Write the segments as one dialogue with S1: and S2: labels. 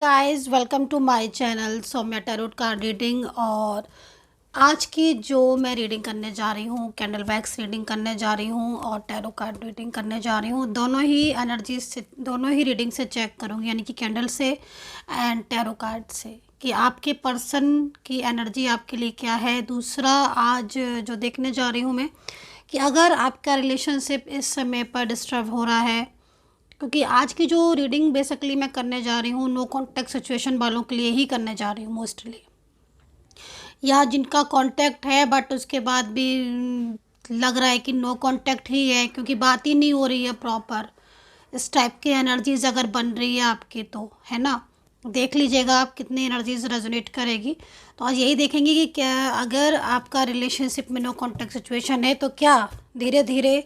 S1: Guys welcome to my channel Saumya tarot card reading. और आज की जो मैं रीडिंग करने जा रही हूँ, कैंडल वैक्स रीडिंग करने जा रही हूँ और टैरो कार्ड रीडिंग करने जा रही हूँ। दोनों ही एनर्जी से, दोनों ही रीडिंग से चेक करूँगी, यानी कि कैंडल से एंड टैरो कार्ड से, कि आपके पर्सन की एनर्जी आपके लिए क्या है। दूसरा, आज जो देखने जा रही हूँ मैं, कि अगर आपका रिलेशनशिप इस समय पर डिस्टर्ब हो रहा है, क्योंकि आज की जो रीडिंग बेसिकली मैं करने जा रही हूँ नो कॉन्टैक्ट सिचुएशन वालों के लिए ही करने जा रही हूँ मोस्टली, या जिनका कांटेक्ट है बट उसके बाद भी लग रहा है कि नो कांटेक्ट ही है, क्योंकि बात ही नहीं हो रही है प्रॉपर। इस टाइप की एनर्जीज अगर बन रही है आपकी, तो है ना, देख लीजिएगा आप कितनी एनर्जीज रेजोनेट करेगी। तो आज यही देखेंगे कि क्या अगर आपका रिलेशनशिप में नो कांटेक्ट सिचुएशन है तो क्या धीरे धीरे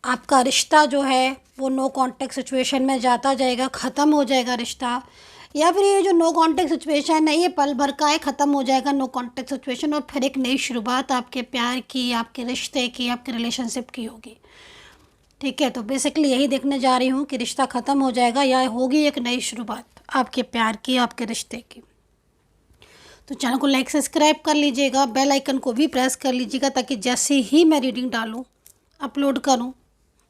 S1: आपका रिश्ता जो है वो नो कांटेक्ट सिचुएशन में जाता जाएगा, ख़त्म हो जाएगा रिश्ता, या फिर ये जो नो कांटेक्ट सिचुएशन है ये पल भर का है, ख़त्म हो जाएगा नो कांटेक्ट सिचुएशन और फिर एक नई शुरुआत आपके प्यार की, आपके रिश्ते की, आपके रिलेशनशिप की होगी। ठीक है, तो बेसिकली यही देखने जा रही हूँ कि रिश्ता ख़त्म हो जाएगा या होगी एक नई शुरुआत आपके प्यार की, आपके रिश्ते की। तो चैनल को लाइक सब्सक्राइब कर लीजिएगा, बेल आइकन को भी प्रेस कर लीजिएगा, ताकि जैसे ही मैं रीडिंग डालूँ, अपलोड करूँ,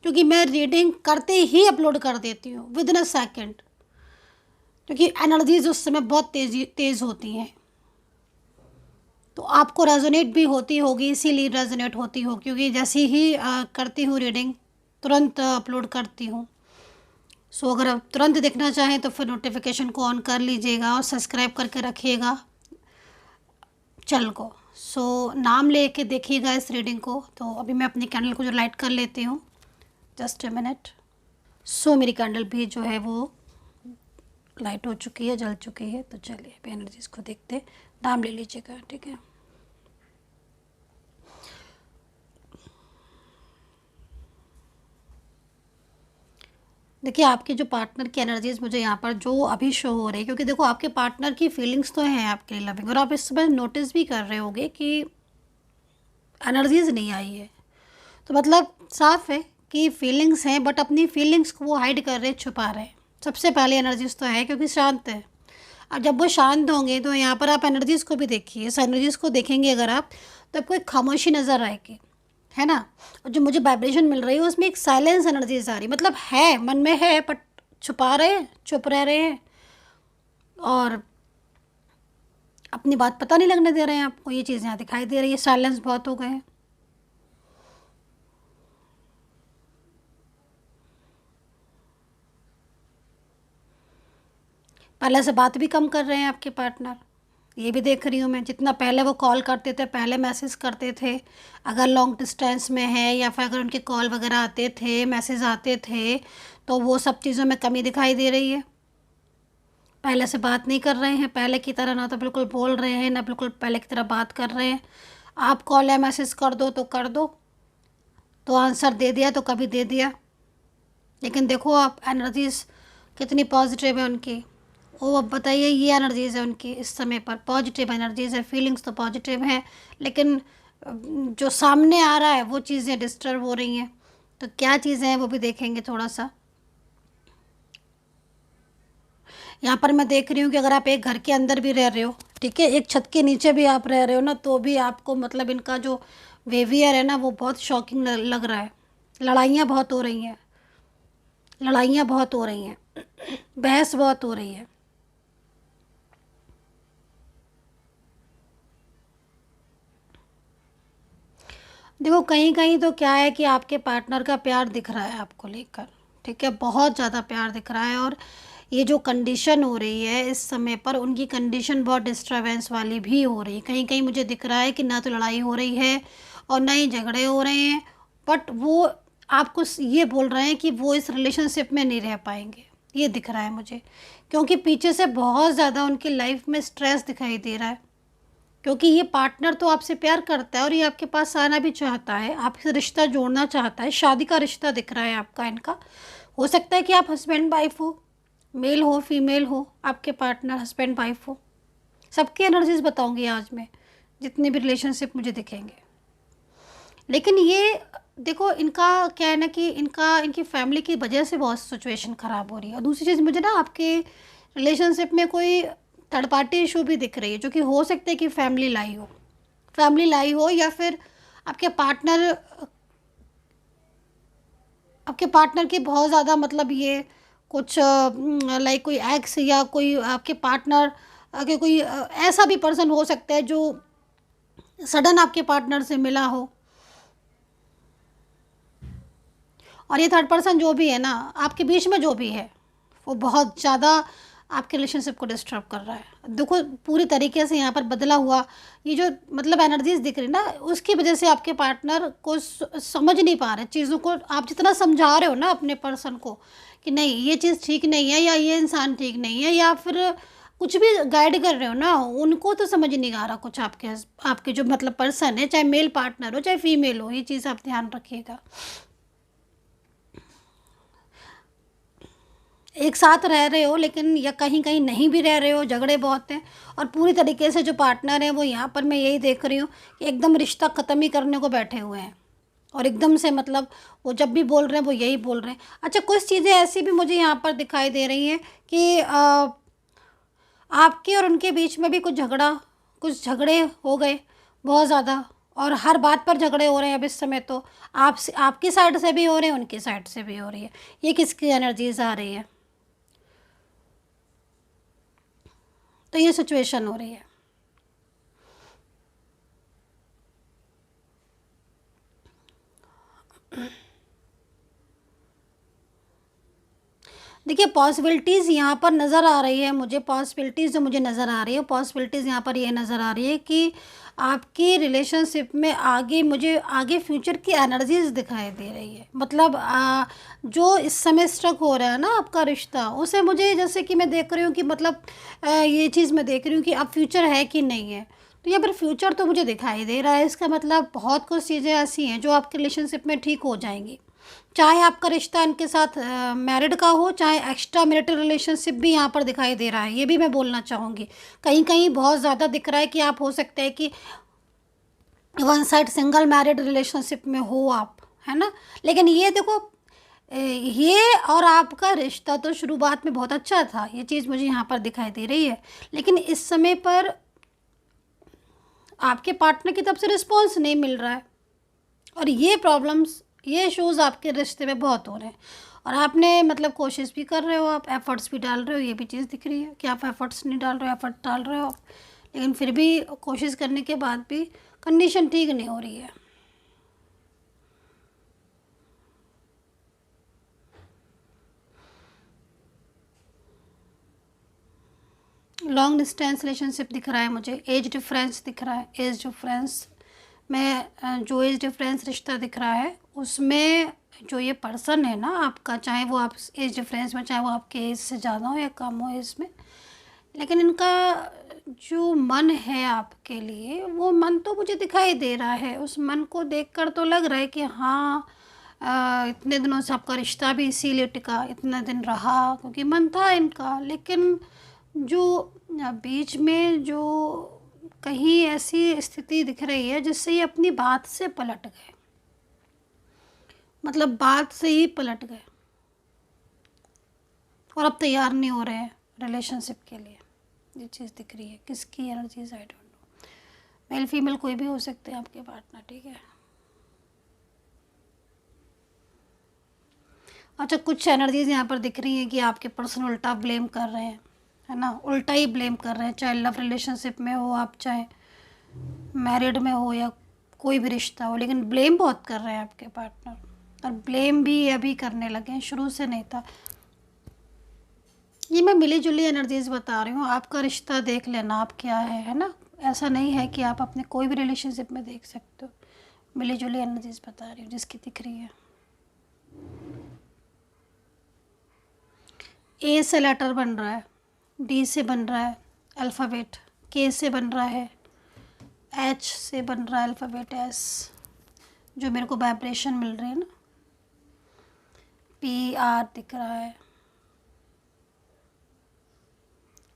S1: क्योंकि मैं रीडिंग करते ही अपलोड कर देती हूँ विद इन अ सेकेंड, क्योंकि एनर्जीज उस समय बहुत तेज़ होती हैं। तो आपको रेजोनेट भी होती होगी, इसीलिए रेजोनेट होती हो, क्योंकि जैसे ही करती हूँ रीडिंग तुरंत अपलोड करती हूँ। सो अगर आप तुरंत देखना चाहें तो फिर नोटिफिकेशन को ऑन कर लीजिएगा और सब्सक्राइब करके रखिएगा चैनल को। सो नाम लेके देखिएगा इस रीडिंग को। तो अभी मैं अपनी कैंडल को जो लाइट कर लेती हूँ, जस्ट अ मिनट। सो मेरी कैंडल भी जो है वो लाइट हो चुकी है, जल चुकी है। तो चलिए अभी एनर्जीज को देखते हैं। नाम ले लीजिएगा, ठीक है। देखिए, आपके जो पार्टनर की एनर्जीज मुझे यहाँ पर जो अभी शो हो रही है, क्योंकि देखो आपके पार्टनर की फीलिंग्स तो हैं आपके लिए लविंग, और आप इस समय नोटिस भी कर रहे होगे कि एनर्जीज नहीं आई है। तो मतलब साफ है कि फीलिंग्स हैं, बट अपनी फीलिंग्स को वो हाइड कर रहे हैं, छुपा रहे हैं। सबसे पहले एनर्जीज तो है क्योंकि शांत है। अब जब वो शांत होंगे तो यहाँ पर आप एनर्जीज़ को भी देखिए। इस एनर्जीज़ को देखेंगे अगर आप, तो आपको एक खामोशी नज़र आएगी, है ना। और जो मुझे वाइब्रेशन मिल रही है उसमें एक साइलेंस एनर्जीज आ रही, मतलब है, मन में है बट छुपा रहे हैं, चुप रह रहे हैं और अपनी बात पता नहीं लगने दे रहे हैं आपको। ये चीज़ यहाँ दिखाई दे रही है, साइलेंस बहुत हो गए हैं। पहले से बात भी कम कर रहे हैं आपके पार्टनर, ये भी देख रही हूँ मैं। जितना पहले वो कॉल करते थे, पहले मैसेज करते थे, अगर लॉन्ग डिस्टेंस में है या फिर अगर उनके कॉल वगैरह आते थे, मैसेज आते थे, तो वो सब चीज़ों में कमी दिखाई दे रही है। पहले से बात नहीं कर रहे हैं, पहले की तरह ना तो बिल्कुल बोल रहे हैं, ना बिल्कुल पहले की तरह बात कर रहे हैं। आप कॉल या मैसेज कर दो तो कर दो, तो आंसर दे दिया तो कभी दे दिया। लेकिन देखो आप एनर्जीज कितनी पॉजिटिव है उनकी। वो अब बताइए, ये एनर्जीज़ है उनकी इस समय पर, पॉजिटिव एनर्जीज़ है, फीलिंग्स तो पॉजिटिव हैं, लेकिन जो सामने आ रहा है वो चीज़ें डिस्टर्ब हो रही हैं। तो क्या चीज़ें हैं वो भी देखेंगे थोड़ा सा। यहाँ पर मैं देख रही हूँ कि अगर आप एक घर के अंदर भी रह रहे हो, ठीक है, एक छत के नीचे भी आप रह रहे हो ना, तो भी आपको मतलब इनका जो बिहेवियर है ना वो बहुत शॉकिंग लग रहा है। लड़ाइयाँ बहुत हो रही हैं, लड़ाइयाँ बहुत हो रही हैं, बहस बहुत हो रही है। देखो कहीं कहीं तो क्या है कि आपके पार्टनर का प्यार दिख रहा है आपको लेकर, ठीक है, बहुत ज़्यादा प्यार दिख रहा है। और ये जो कंडीशन हो रही है इस समय पर, उनकी कंडीशन बहुत डिस्टर्बेंस वाली भी हो रही है। कहीं कहीं मुझे दिख रहा है कि ना तो लड़ाई हो रही है और ना ही झगड़े हो रहे हैं, बट वो आपको ये बोल रहे हैं कि वो इस रिलेशनशिप में नहीं रह पाएंगे, ये दिख रहा है मुझे। क्योंकि पीछे से बहुत ज़्यादा उनकी लाइफ में स्ट्रेस दिखाई दे रहा है, क्योंकि ये पार्टनर तो आपसे प्यार करता है और ये आपके पास आना भी चाहता है, आपसे रिश्ता जोड़ना चाहता है, शादी का रिश्ता दिख रहा है आपका इनका। हो सकता है कि आप हस्बैंड वाइफ हो, मेल हो फीमेल हो, आपके पार्टनर हस्बैंड वाइफ हो। सबकी एनर्जीज बताऊंगी आज मैं, जितने भी रिलेशनशिप मुझे दिखेंगे। लेकिन ये देखो, इनका क्या है ना कि इनकी फैमिली की वजह से बहुत सिचुएशन ख़राब हो रही है। और दूसरी चीज़ मुझे ना आपके रिलेशनशिप में कोई थर्ड पार्टी इशू भी दिख रही है, जो कि हो सकता है कि फैमिली लाई हो या फिर आपके पार्टनर आपके पार्टनर की बहुत ज़्यादा मतलब ये कुछ लाइक कोई एक्स या कोई आपके पार्टनर के कोई ऐसा भी पर्सन हो सकता है जो सडन आपके पार्टनर से मिला हो। और ये थर्ड पर्सन जो भी है ना आपके बीच में जो भी है वो बहुत ज़्यादा आपके रिलेशनशिप को डिस्टर्ब कर रहा है। देखो पूरी तरीके से यहाँ पर बदला हुआ ये जो मतलब एनर्जीज दिख रही ना, उसकी वजह से आपके पार्टनर को समझ नहीं पा रहे चीज़ों को। आप जितना समझा रहे हो ना अपने पर्सन को कि नहीं ये चीज़ ठीक नहीं है या ये इंसान ठीक नहीं है, या फिर कुछ भी गाइड कर रहे हो ना, उनको तो समझ नहीं आ रहा कुछ। आपके जो मतलब पर्सन है, चाहे मेल पार्टनर हो चाहे फीमेल हो, ये चीज़ आप ध्यान रखिएगा। एक साथ रह रहे हो लेकिन या कहीं कहीं नहीं भी रह रहे हो, झगड़े बहुत हैं। और पूरी तरीके से जो पार्टनर है वो यहाँ पर मैं यही देख रही हूँ कि एकदम रिश्ता ख़त्म ही करने को बैठे हुए हैं। और एकदम से मतलब वो जब भी बोल रहे हैं वो यही बोल रहे हैं। अच्छा, कुछ चीज़ें ऐसी भी मुझे यहाँ पर दिखाई दे रही हैं कि आपके और उनके बीच में भी कुछ झगड़े हो गए बहुत ज़्यादा। और हर बात पर झगड़े हो रहे हैं अब इस समय तो। आपकी साइड से भी हो रहे हैं, उनकी साइड से भी हो रही है। ये किसकी एनर्जीज आ रही है? तो ये सिचुएशन हो रही है। देखिए पॉसिबिलिटीज़ यहाँ पर नज़र आ रही है मुझे। पॉसिबिलिटीज़ जो मुझे नज़र आ रही है, पॉसिबिलिटीज़ यहाँ पर ये नज़र आ रही है कि आपकी रिलेशनशिप में मुझे आगे फ्यूचर की एनर्जीज दिखाई दे रही है। मतलब जो इस समय स्ट्रक हो रहा है ना आपका रिश्ता, उसे मुझे जैसे कि मैं देख रही हूँ कि मतलब ये चीज़ मैं देख रही हूँ कि अब फ्यूचर है कि नहीं है। तो यहाँ पर फ्यूचर तो मुझे दिखाई दे रहा है। इसका मतलब बहुत कुछ चीज़ें ऐसी हैं जो आपके रिलेशनशिप में ठीक हो जाएंगी। चाहे आपका रिश्ता इनके साथ मैरिड का हो, चाहे एक्स्ट्रा मैरिटल रिलेशनशिप भी यहाँ पर दिखाई दे रहा है, ये भी मैं बोलना चाहूँगी। कहीं कहीं बहुत ज़्यादा दिख रहा है कि आप हो सकते हैं कि one side single married relationship में हो आप, है ना। लेकिन ये देखो ये और आपका रिश्ता तो शुरुआत में बहुत अच्छा था, ये चीज़ मुझे यहाँ पर दिखाई दे रही है। लेकिन इस समय पर आपके पार्टनर की तरफ से रिस्पॉन्स नहीं मिल रहा है। और ये प्रॉब्लम्स, ये इश्यूज़ आपके रिश्ते में बहुत हो रहे हैं। और आपने मतलब कोशिश भी कर रहे हो, आप एफ़र्ट्स भी डाल रहे हो, ये भी चीज़ दिख रही है कि आप एफ़र्ट्स नहीं डाल रहे हो, एफ़र्ट डाल रहे हो आप। लेकिन फिर भी कोशिश करने के बाद भी कंडीशन ठीक नहीं हो रही है। लॉन्ग डिस्टेंस रिलेशनशिप दिख रहा है मुझे। एज डिफरेंस दिख रहा है, एज डिफरेंस में जो एज डिफरेंस रिश्ता दिख रहा है उसमें जो ये पर्सन है ना आपका, चाहे वो आप एज डिफरेंस में, चाहे वो आपके एज से ज़्यादा हो या कम हो एज में, लेकिन इनका जो मन है आपके लिए, वो मन तो मुझे दिखाई दे रहा है। उस मन को देखकर तो लग रहा है कि हाँ इतने दिनों से आपका रिश्ता भी इसीलिए टिका, इतना दिन रहा क्योंकि मन था इनका। लेकिन जो बीच में जो कहीं ऐसी स्थिति दिख रही है जिससे ये अपनी बात से पलट गए, मतलब बात से ही पलट गए और अब तैयार नहीं हो रहे हैं रिलेशनशिप के लिए। ये चीज़ दिख रही है। किसकी energies? I don't know. Male female कोई भी हो सकते हैं आपके पार्टनर, ठीक है। अच्छा, कुछ एनर्जीज यहाँ पर दिख रही हैं कि आपके पर्सन उल्टा ब्लेम कर रहे हैं, है ना, उल्टा ही ब्लेम कर रहे हैं। चाहे लव रिलेशनशिप में हो आप, चाहे मैरिड में हो या कोई भी रिश्ता हो, लेकिन ब्लेम बहुत कर रहे हैं आपके पार्टनर। और ब्लेम भी अभी करने लगे हैं, शुरू से नहीं था। ये मैं मिली जुली एनर्जीज बता रही हूँ। आपका रिश्ता देख लेना आप क्या है ना। ऐसा नहीं है कि आप अपने कोई भी रिलेशनशिप में देख सकते हो। मिली जुली एनर्जीज बता रही हूँ जिसकी दिख रही है। ए से लेटर बन रहा है, डी से बन रहा है अल्फ़ाबेट, के से बन रहा है, एच से बन रहा है अल्फ़ाबेट एस, जो मेरे को वाइब्रेशन मिल रही है ना। पी आर दिख रहा है,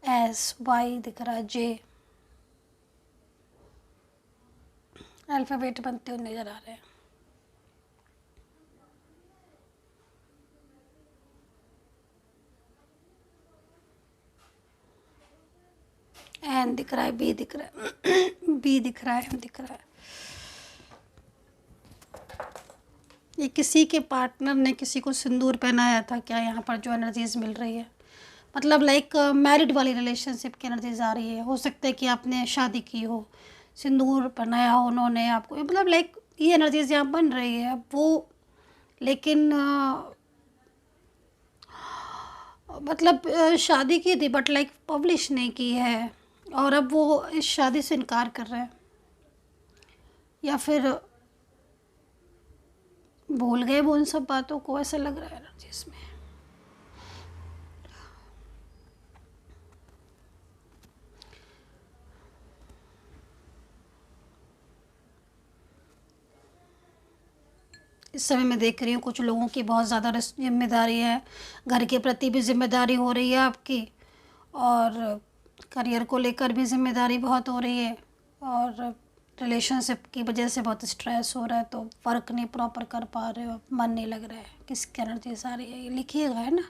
S1: एस वाई दिख रहा है, जे अल्फ़ाबेट बनते हुए नज़र आ रहे हैं। दिख रहा है, बी दिख रहा है, बी दिख रहा है, एम दिख रहा है। ये किसी के पार्टनर ने किसी को सिंदूर पहनाया था क्या? यहाँ पर जो एनर्जीज मिल रही है मतलब लाइक मैरिड वाली रिलेशनशिप की एनर्जीज आ रही है। हो सकता है कि आपने शादी की हो, सिंदूर पहनाया हो उन्होंने आपको, मतलब लाइक ये एनर्जीज यहाँ बन रही है वो। लेकिन मतलब शादी की थी बट लाइक पब्लिश नहीं की है, और अब वो इस शादी से इनकार कर रहे हैं, या फिर भूल गए वो उन सब बातों को, ऐसा लग रहा है एनर्जीज में। इस समय मैं देख रही हूँ कुछ लोगों की बहुत ज़्यादा जिम्मेदारी है, घर के प्रति भी जिम्मेदारी हो रही है आपकी, और करियर को लेकर भी जिम्मेदारी बहुत हो रही है, और रिलेशनशिप की वजह से बहुत स्ट्रेस हो रहा है, तो वर्क नहीं प्रॉपर कर पा रहे हो, मन नहीं लग रहा है। किसकी एनर्जीज आ रही है ये लिखिएगा, है ना,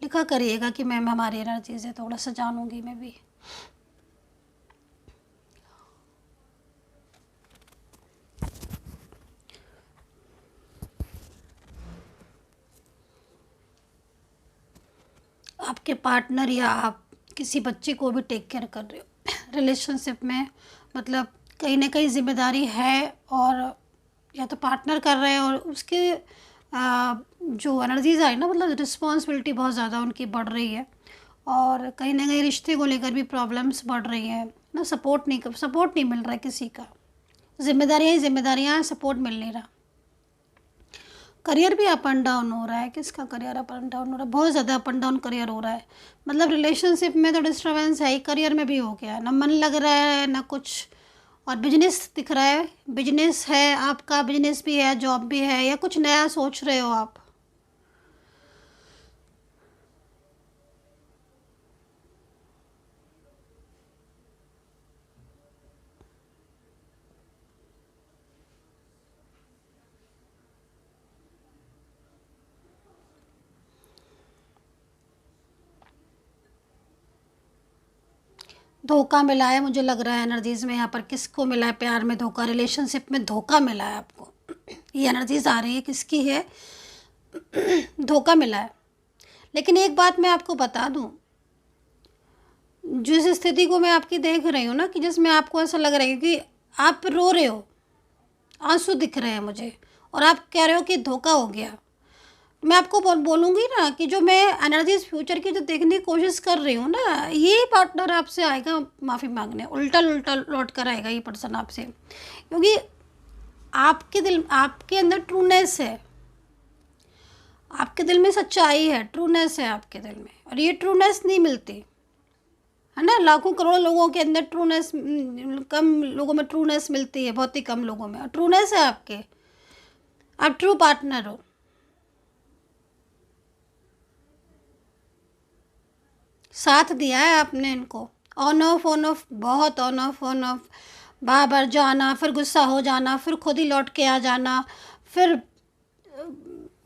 S1: लिखा करिएगा कि मैम हमारी एनर्जीज है, थोड़ा सा जानूँगी मैं भी। आपके पार्टनर या आप किसी बच्चे को भी टेक केयर कर रहे हो रिलेशनशिप में, मतलब कहीं ना कहीं जिम्मेदारी है, और या तो पार्टनर कर रहे हैं और उसके जो एनर्जीज आई ना, मतलब रिस्पॉन्सिबिलिटी बहुत ज़्यादा उनकी बढ़ रही है, और कहीं ना कहीं रिश्ते को लेकर भी प्रॉब्लम्स बढ़ रही हैं ना, सपोर्ट नहीं मिल रहा है किसी का, जिम्मेदारियाँ ही जिम्मेदारियाँ हैं, सपोर्ट मिल नहीं रहा। करियर भी अप एंड डाउन हो रहा है। किसका करियर अप एंड डाउन हो रहा है? बहुत ज़्यादा अप एंड डाउन करियर हो रहा है, मतलब रिलेशनशिप में तो डिस्टर्बेंस है ही, करियर में भी हो गया, ना मन लग रहा है ना कुछ। और बिजनेस दिख रहा है, बिजनेस है आपका, बिजनेस भी है, जॉब भी है, या कुछ नया सोच रहे हो आप। धोखा मिला है मुझे लग रहा है एनर्जीज में यहाँ पर। किसको मिला है? प्यार में धोखा, रिलेशनशिप में धोखा मिला है आपको। ये एनर्जीज आ रही है, किसकी है? धोखा मिला है। लेकिन एक बात मैं आपको बता दूं, जिस स्थिति को मैं आपकी देख रही हूँ ना, कि जिसमें आपको ऐसा लग रहा है कि आप रो रहे हो, आंसू दिख रहे हैं मुझे, और आप कह रहे हो कि धोखा हो गया। मैं आपको बोलूँगी ना कि जो मैं एनर्जीज फ्यूचर की जो देखने की कोशिश कर रही हूँ ना, ये पार्टनर आपसे आएगा माफ़ी मांगने, उल्टा उल्टा लौट कर आएगा ये पर्सन आपसे, क्योंकि आपके दिल, आपके अंदर ट्रूनेस है, आपके दिल में सच्चाई है, ट्रूनेस है आपके दिल में, और ये ट्रूनेस नहीं मिलती है ना। लाखों करोड़ों लोगों के अंदर ट्रूनेस, कम लोगों में ट्रूनेस मिलती है, बहुत ही कम लोगों में, और ट्रूनेस है आपके, आप ट्रू पार्टनर हो। साथ दिया है आपने इनको, ऑन ऑफ, बहुत ऑन ऑफ, बार बार जाना, फिर गुस्सा हो जाना, फिर खुद ही लौट के आ जाना, फिर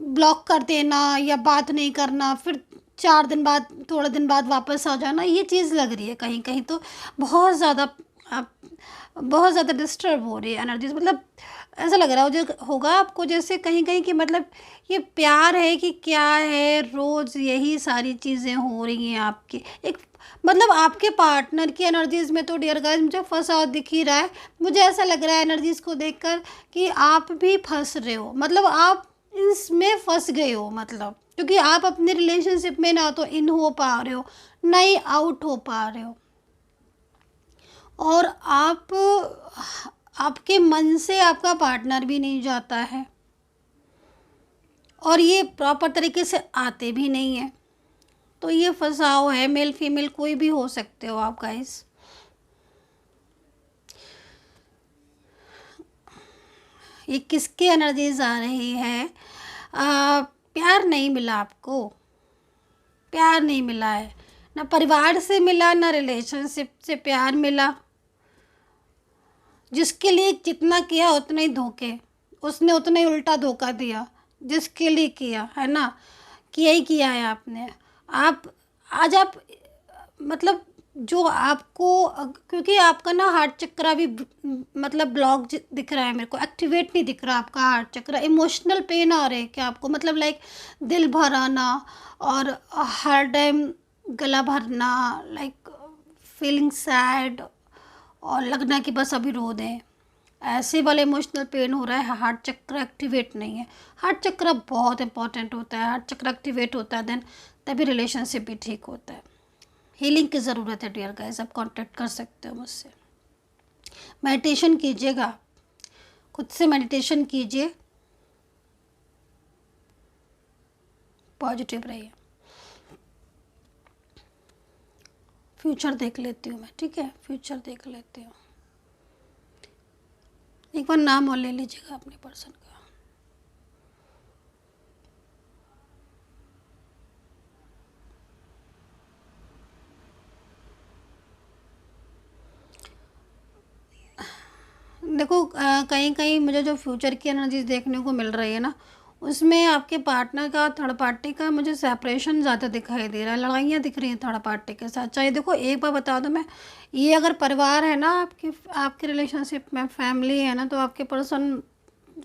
S1: ब्लॉक कर देना या बात नहीं करना, फिर 4 दिन बाद, थोड़े दिन बाद वापस आ जाना। ये चीज़ लग रही है कहीं कहीं तो बहुत ज़्यादा, आप बहुत ज़्यादा डिस्टर्ब हो रही है एनर्जीज, मतलब ऐसा लग रहा होगा आपको जैसे कहीं कहीं कि मतलब ये प्यार है कि क्या है, रोज़ यही सारी चीज़ें हो रही हैं आपकी। एक मतलब आपके पार्टनर की एनर्जीज में तो डियर गाइस मुझे फंसा दिख ही रहा है। मुझे ऐसा लग रहा है एनर्जीज को देखकर कि आप भी फंस रहे हो, मतलब आप इसमें फंस गए हो, मतलब क्योंकि आप अपने रिलेशनशिप में ना तो इन हो पा रहे हो, ना ही आउट हो पा रहे हो, और आपके मन से आपका पार्टनर भी नहीं जाता है, और ये प्रॉपर तरीके से आते भी नहीं है। तो ये फंसाव है, मेल फीमेल कोई भी हो सकते हो आप गाइस। ये किसकी एनर्जीज आ रही है? प्यार नहीं मिला आपको, प्यार नहीं मिला है, ना परिवार से मिला, ना रिलेशनशिप से प्यार मिला। जिसके लिए जितना किया उतना ही धोखे, उसने उतना ही उल्टा धोखा दिया जिसके लिए किया है ना, किया ही किया है आपने। आप आज आप मतलब जो आपको क्योंकि आपका ना हार्ट चक्र भी मतलब ब्लॉक दिख रहा है मेरे को, एक्टिवेट नहीं दिख रहा आपका हार्ट चक्र। इमोशनल पेन आ रहे हैं क्या आपको, मतलब लाइक दिल भर आना और हर टाइम गला भरना, लाइक फीलिंग सैड और लगना कि बस अभी रो दें, ऐसे वाले इमोशनल पेन हो रहा है। हार्ट चक्र एक्टिवेट नहीं है। हार्ट चक्र बहुत इंपॉर्टेंट होता है, हार्ट चक्र एक्टिवेट होता है देन तभी रिलेशनशिप भी ठीक होता है। हीलिंग की ज़रूरत है डियर गाइस, आप कांटेक्ट कर सकते हो मुझसे। मेडिटेशन कीजिएगा, खुद से मेडिटेशन कीजिए, पॉजिटिव रहिए। फ्यूचर देख लेती हूँ मैं, ठीक है, फ्यूचर देख लेती हूँ। एक बार नाम और ले लीजिएगा अपने पर्सन का। देखो कहीं कहीं मुझे जो फ्यूचर की एनर्जीज देखने को मिल रही है ना, उसमें आपके पार्टनर का, थर्ड पार्टी का मुझे सेपरेशन ज़्यादा दिखाई दे रहा है, लड़ाइयाँ दिख रही हैं थर्ड पार्टी के साथ। चाहे देखो एक बार बता दूं मैं, ये अगर परिवार है ना आपकी, आपके रिलेशनशिप में फैमिली है ना, तो आपके पर्सन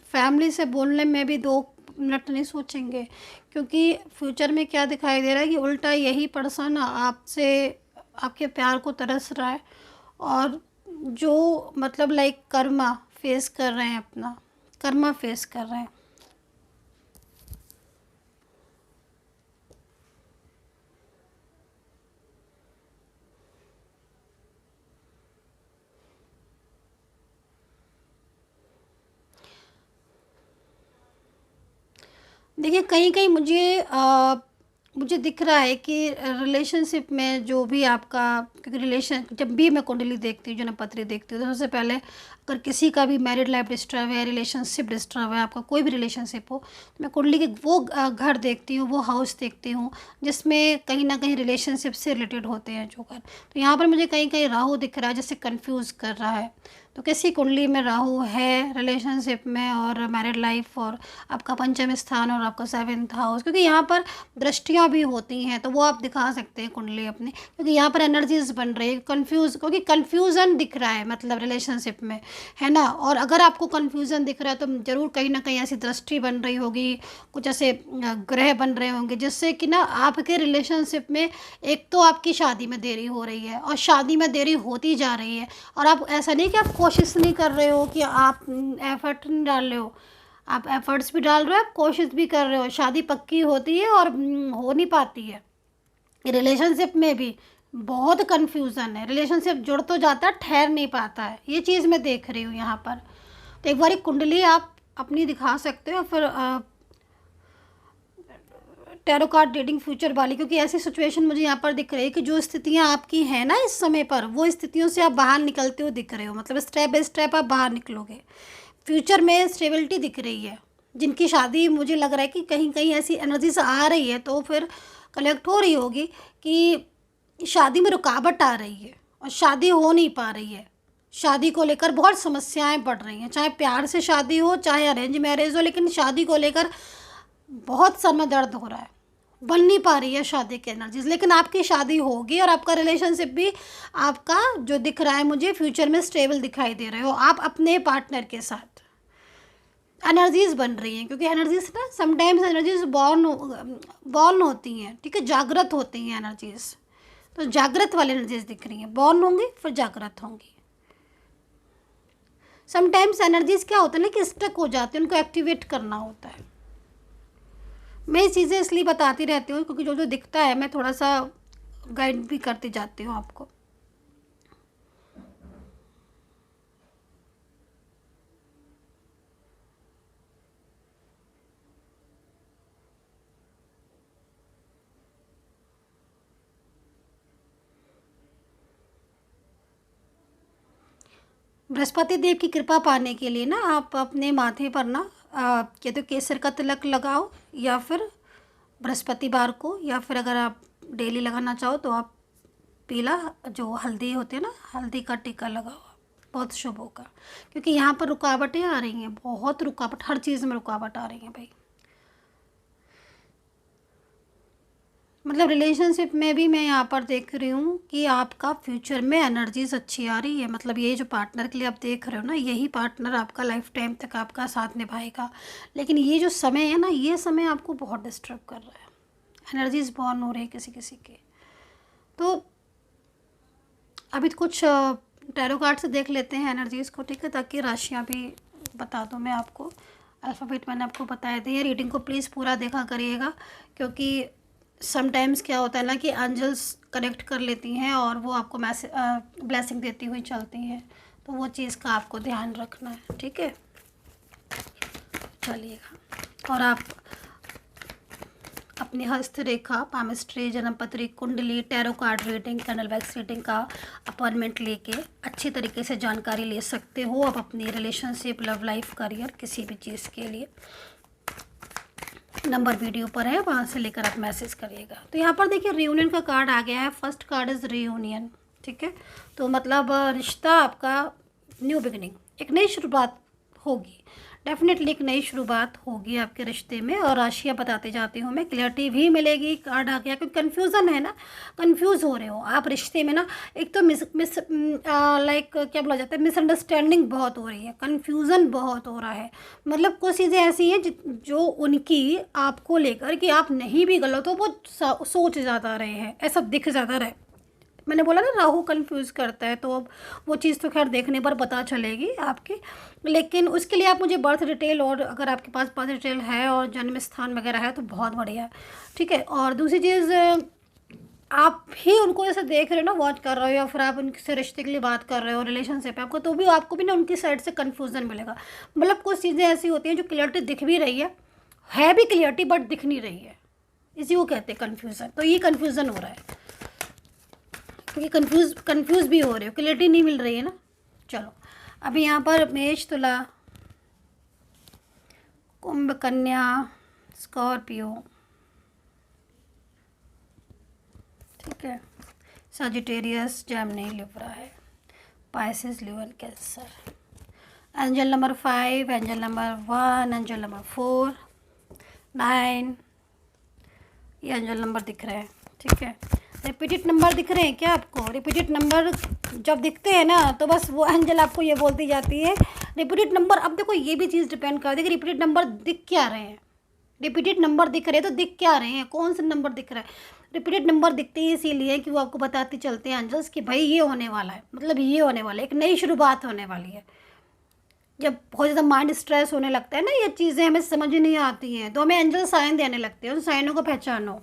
S1: फैमिली से बोलने में भी 2 मिनट नहीं सोचेंगे। क्योंकि फ्यूचर में क्या दिखाई दे रहा है कि उल्टा यही पर्सन आपसे, आपके प्यार को तरस रहा है और जो मतलब लाइक कर्मा फेस कर रहे हैं, अपना कर्मा फेस कर रहे हैं। देखिए कहीं कहीं मुझे दिख रहा है कि रिलेशनशिप में जो भी आपका, क्योंकि रिलेशन जब भी मैं कुंडली देखती हूँ, जो नपत्री देखती हूँ, तो सबसे पहले अगर किसी का भी मैरिड लाइफ डिस्टर्ब है, रिलेशनशिप डिस्टर्ब है, आपका कोई भी रिलेशनशिप हो, तो मैं कुंडली के वो घर देखती हूँ, वो हाउस देखती हूँ जिसमें कहीं ना कहीं रिलेशनशिप से रिलेटेड होते हैं जो घर। तो यहाँ पर मुझे कहीं कहीं राहु दिख रहा है जैसे कंफ्यूज कर रहा है। तो किसी कुंडली में राहु है रिलेशनशिप में और मैरिड लाइफ और आपका पंचम स्थान और आपका 7th हाउस, क्योंकि यहाँ पर दृष्टियाँ भी होती हैं तो वो आप दिखा सकते हैं कुंडली अपनी, क्योंकि यहाँ पर एनर्जीज बन रही है कंफ्यूज, क्योंकि कन्फ्यूज़न दिख रहा है मतलब रिलेशनशिप में, है ना। और अगर आपको कन्फ्यूज़न दिख रहा है तो ज़रूर कहीं ना कहीं ऐसी दृष्टि बन रही होगी, कुछ ऐसे ग्रह बन रहे होंगे जिससे कि ना आपके रिलेशनशिप में एक तो आपकी शादी में देरी हो रही है और शादी में देरी होती जा रही है। और आप ऐसा नहीं कि आप कोशिश नहीं कर रहे हो, कि आप एफर्ट नहीं डाल रहे हो, आप एफर्ट्स भी डाल रहे हो, आप कोशिश भी कर रहे हो, शादी पक्की होती है और हो नहीं पाती है। रिलेशनशिप में भी बहुत कन्फ्यूज़न है, रिलेशनशिप जुड़ तो जाता है, ठहर नहीं पाता है, ये चीज़ मैं देख रही हूँ यहाँ पर। तो एक बार कुंडली आप अपनी दिखा सकते हो, फिर टैरो कार्ड रीडिंग फ्यूचर वाली, क्योंकि ऐसी सिचुएशन मुझे यहाँ पर दिख रही है कि जो स्थितियाँ आपकी हैं ना इस समय पर, वो स्थितियों से आप बाहर निकलते हुए दिख रहे हो, मतलब स्टेप बाय स्टेप आप बाहर निकलोगे। फ्यूचर में स्टेबिलिटी दिख रही है, जिनकी शादी मुझे लग रहा है कि कहीं कहीं ऐसी एनर्जी से आ रही है तो फिर कलेक्ट हो रही होगी कि शादी में रुकावट आ रही है और शादी हो नहीं पा रही है। शादी को लेकर बहुत समस्याएं बढ़ रही हैं, चाहे प्यार से शादी हो चाहे अरेंज मैरिज हो, लेकिन शादी को लेकर बहुत सर में दर्द हो रहा है, बन नहीं पा रही है शादी की एनर्जीज। लेकिन आपकी शादी होगी और आपका रिलेशनशिप भी आपका जो दिख रहा है मुझे फ्यूचर में स्टेबल दिखाई दे रहे हो आप अपने पार्टनर के साथ। एनर्जीज बन रही हैं, क्योंकि एनर्जीज ना समटाइम्स एनर्जीज बॉर्न होती हैं, ठीक है, जागृत होती हैं एनर्जीज। तो जागृत वाली एनर्जीज दिख रही हैं, बॉर्न होंगी फिर जागृत होंगी। समटाइम्स एनर्जीज क्या होता है ना कि स्टक हो जाती है, उनको एक्टिवेट करना होता है। मैं ये चीज़ें इसलिए बताती रहती हूँ क्योंकि जो जो दिखता है मैं थोड़ा सा गाइड भी करती जाती हूँ आपको। बृहस्पति देव की कृपा पाने के लिए ना आप अपने माथे पर ना या तो केसर का तिलक लगाओ, या फिर बृहस्पतिवार को, या फिर अगर आप डेली लगाना चाहो तो आप पीला जो हल्दी होते हैं ना, हल्दी का टीका लगाओ, बहुत शुभ होगा। क्योंकि यहाँ पर रुकावटें आ रही हैं, बहुत रुकावट, हर चीज़ में रुकावट आ रही है भाई। मतलब रिलेशनशिप में भी मैं यहाँ पर देख रही हूँ कि आपका फ्यूचर में एनर्जीज अच्छी आ रही है। मतलब ये जो पार्टनर के लिए आप देख रहे हो ना, यही पार्टनर आपका लाइफ टाइम तक आपका साथ निभाएगा। लेकिन ये जो समय है ना, ये समय आपको बहुत डिस्टर्ब कर रहा है। एनर्जीज बॉर्न हो रही है किसी किसी के। तो अभी कुछ टैरो कार्ड से देख लेते हैं एनर्जीज को, ठीक है, ताकि राशियाँ भी बता दूँ मैं आपको। अल्फ़ाबेट मैंने आपको बताए थे। रीडिंग को प्लीज़ पूरा देखा करिएगा, क्योंकि समटाइम्स क्या होता है ना कि एंजल्स कनेक्ट कर लेती हैं और वो आपको मैसेज ब्लेसिंग देती हुई चलती हैं। तो वो चीज़ का आपको ध्यान रखना है, ठीक है। चलिएगा, और आप अपनी हस्तरेखा, पामिस्ट्री, जन्मपत्री, कुंडली, tarot card reading, candle wax reading का अपॉइंटमेंट लेके अच्छी तरीके से जानकारी ले सकते हो आप अपनी रिलेशनशिप, लव लाइफ, करियर, किसी भी चीज़ के लिए। नंबर वीडियो पर है, वहाँ से लेकर आप मैसेज करिएगा। तो यहाँ पर देखिए रियूनियन का कार्ड आ गया है। फर्स्ट कार्ड इज़ रियूनियन, ठीक है। तो मतलब रिश्ता आपका न्यू बिगिनिंग, एक नई शुरुआत होगी। डेफिनेटली एक नई शुरुआत होगी आपके रिश्ते में। और राशियाँ बताते जाती हूँ मैं, क्लियरिटी भी मिलेगी। कार्ड आ गया क्योंकि कन्फ्यूज़न है ना, कन्फ्यूज़ हो रहे हो आप रिश्ते में ना। एक तो लाइक क्या बोला जाता है, मिसअंडरस्टैंडिंग बहुत हो रही है, कन्फ्यूज़न बहुत हो रहा है। मतलब कुछ चीज़ें ऐसी हैं जो उनकी आपको लेकर कि आप नहीं भी गलत हो, वो सोच ज़्यादा रहे हैं, ऐसा दिख ज़्यादा रहे। मैंने बोला ना राहु कंफ्यूज करता है, तो अब वो चीज़ तो खैर देखने पर पता चलेगी आपकी। लेकिन उसके लिए आप मुझे बर्थ डिटेल, और अगर आपके पास बर्थ डिटेल है और जन्म स्थान वगैरह है तो बहुत बढ़िया है, ठीक है। और दूसरी चीज़, आप भी उनको ऐसे देख रहे हो ना, वॉच कर रहे हो, या फिर आप उनसे रिश्ते के लिए बात कर रहे हो, रिलेशनशिप है आपको, तो भी आपको भी ना उनकी साइड से कन्फ्यूज़न मिलेगा। मतलब कुछ चीज़ें ऐसी होती हैं जो क्लियरिटी दिख भी रही है भी क्लियरिटी, बट दिख नहीं रही है, इसी को कहते हैं कन्फ्यूज़न। तो ये कन्फ्यूज़न हो रहा है क्योंकि कंफ्यूज भी हो रहे हो, क्लियरिटी नहीं मिल रही है ना। चलो, अभी यहाँ पर मेष, तुला, कुंभ, कन्या, स्कॉर्पियो, ठीक है, सजिटेरियस, जेमिनी, लिब्रा है, Pisces, Leo and cancer. Angel number 5, angel number 1, angel number 4, 9, ये एंजल नंबर दिख रहे हैं, ठीक है। रिपीटेड नंबर दिख रहे हैं क्या आपको? रिपीटेड नंबर जब दिखते हैं ना, तो बस वो एंजल आपको ये बोलती जाती है रिपीटेड नंबर। अब देखो ये भी चीज़ डिपेंड करती है कि रिपीटेड नंबर दिख क्या रहे हैं। रिपीटेड नंबर दिख रहे हैं तो दिख क्या रहे हैं, कौन सा नंबर दिख रहा है। रिपीटेड नंबर दिखते ही इसीलिए कि वो आपको बताते चलते हैं एंजल्स कि भाई ये होने वाला है, मतलब ये होने वाला है, एक नई शुरुआत होने वाली है। जब बहुत ज़्यादा माइंड स्ट्रेस होने लगता है ना, ये चीज़ें हमें समझ नहीं आती हैं, तो हमें एंजल साइन देने लगते हैं। उन साइनों को पहचानो।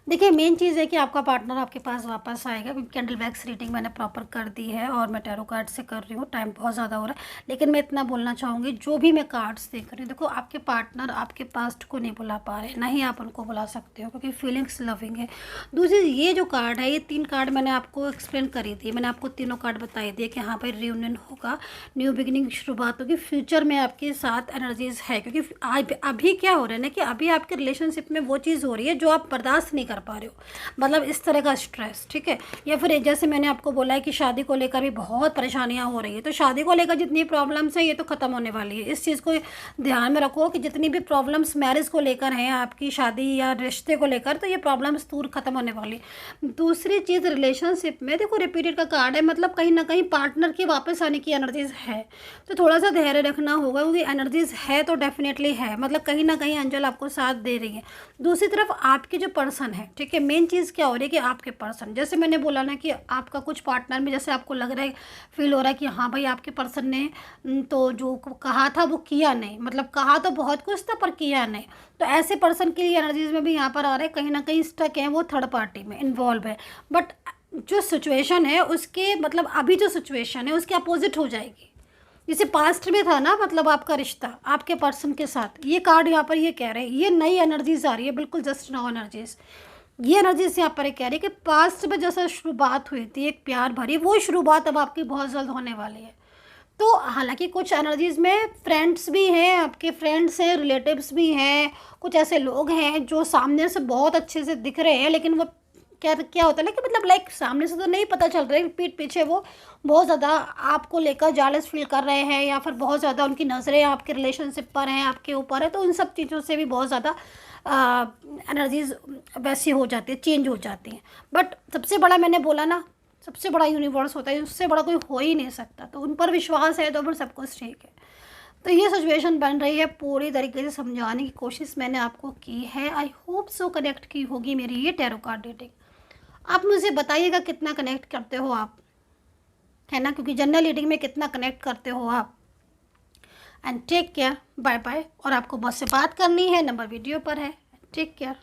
S1: देखिए मेन चीज़ है कि आपका पार्टनर आपके पास वापस आएगा, क्योंकि कैंडल वैक्स रीडिंग मैंने प्रॉपर कर दी है और मैं टैरो कार्ड से कर रही हूँ। टाइम बहुत ज़्यादा हो रहा है, लेकिन मैं इतना बोलना चाहूँगी, जो भी मैं कार्ड्स देख रही हूँ, देखो आपके पार्टनर आपके पास्ट को नहीं बुला पा रहे, ना ही आप उनको बुला सकते हो, क्योंकि फीलिंग्स लविंग है। दूसरी ये जो कार्ड है, ये 3 कार्ड मैंने आपको एक्सप्लेन करी थी, मैंने आपको तीनों कार्ड बताई दिए कि हाँ भाई रियूनियन होगा, न्यू बिगिनिंग शुरुआत होगी, फ्यूचर में आपके साथ एनर्जीज है। क्योंकि अभी क्या हो रहा है ना कि अभी आपके रिलेशनशिप में वो चीज़ हो रही है जो आप बर्दाश्त नहीं कर पा रहे हो, मतलब इस तरह का स्ट्रेस, ठीक है। या फिर जैसे मैंने आपको बोला है कि शादी को लेकर भी बहुत परेशानियां हो रही है, तो शादी को लेकर जितनी प्रॉब्लम्स हैं ये तो ख़त्म होने वाली है। इस चीज़ को ध्यान में रखो कि जितनी भी प्रॉब्लम्स मैरिज को लेकर हैं, आपकी शादी या रिश्ते को लेकर, तो ये प्रॉब्लम्स दूर ख़त्म होने वाली। दूसरी चीज़ रिलेशनशिप में देखो रिपीटेड का कार्ड है, मतलब कहीं ना कहीं पार्टनर के वापस आने की एनर्जीज है, तो थोड़ा सा धैर्य रखना होगा, क्योंकि एनर्जीज है तो डेफिनेटली है, मतलब कहीं ना कहीं एंजल आपको साथ दे रही है। दूसरी तरफ आपके जो पर्सन है, ठीक है, मेन चीज़ क्या हो रही है कि आपके पर्सन, जैसे मैंने बोला ना कि आपका कुछ पार्टनर में जैसे आपको लग रहा है, फील हो रहा है कि हाँ भाई आपके पर्सन ने तो जो कहा था वो किया नहीं, मतलब कहा तो बहुत कुछ था पर किया नहीं। तो ऐसे पर्सन के लिए एनर्जीज में भी यहाँ पर आ रहे हैं, कहीं ना कहीं स्टक है, वो थर्ड पार्टी में इन्वॉल्व है। बट जो सिचुएशन है उसके, मतलब अभी जो सिचुएशन है उसके अपोजिट हो जाएगी। जैसे पास्ट में था ना, मतलब आपका रिश्ता आपके पर्सन के साथ, ये कार्ड यहाँ पर ये कह रहे हैं, ये नई एनर्जीज आ रही है, बिल्कुल जस्ट नाउ एनर्जीज। ये एनर्जीज यहाँ पर कह रही है कि पास्ट में जैसा शुरुआत हुई थी एक प्यार भरी, वो शुरुआत अब आपकी बहुत जल्द होने वाली है। तो हालांकि कुछ एनर्जीज में फ्रेंड्स भी हैं, आपके फ्रेंड्स हैं, रिलेटिव्स भी हैं, कुछ ऐसे लोग हैं जो सामने से बहुत अच्छे से दिख रहे हैं, लेकिन वो क्या क्या होता है ना कि मतलब लाइक सामने से तो नहीं पता चल रहा है, पीठ पीछे वो बहुत ज़्यादा आपको लेकर जालस फील कर रहे हैं, या फिर बहुत ज़्यादा उनकी नज़रें आपके रिलेशनशिप पर हैं, आपके ऊपर है, तो उन सब चीज़ों से भी बहुत ज़्यादा एनर्जीज वैसी हो जाती है, चेंज हो जाती हैं। बट सबसे बड़ा मैंने बोला ना, सबसे बड़ा यूनिवर्स होता है, उससे बड़ा कोई हो ही नहीं सकता, तो उन पर विश्वास है तो फिर सब कुछ ठीक है। तो ये सिचुएशन बन रही है, पूरी तरीके से समझाने की कोशिश मैंने आपको की है। आई होप सो कनेक्ट की होगी मेरी ये टैरो कार्ड रीडिंग। आप मुझे बताइएगा कितना कनेक्ट करते हो आप, है ना, क्योंकि जनरल रीडिंग में कितना कनेक्ट करते हो आप। And take care, bye bye. और आपको मुझसे बात करनी है, नंबर वीडियो पर है। Take care.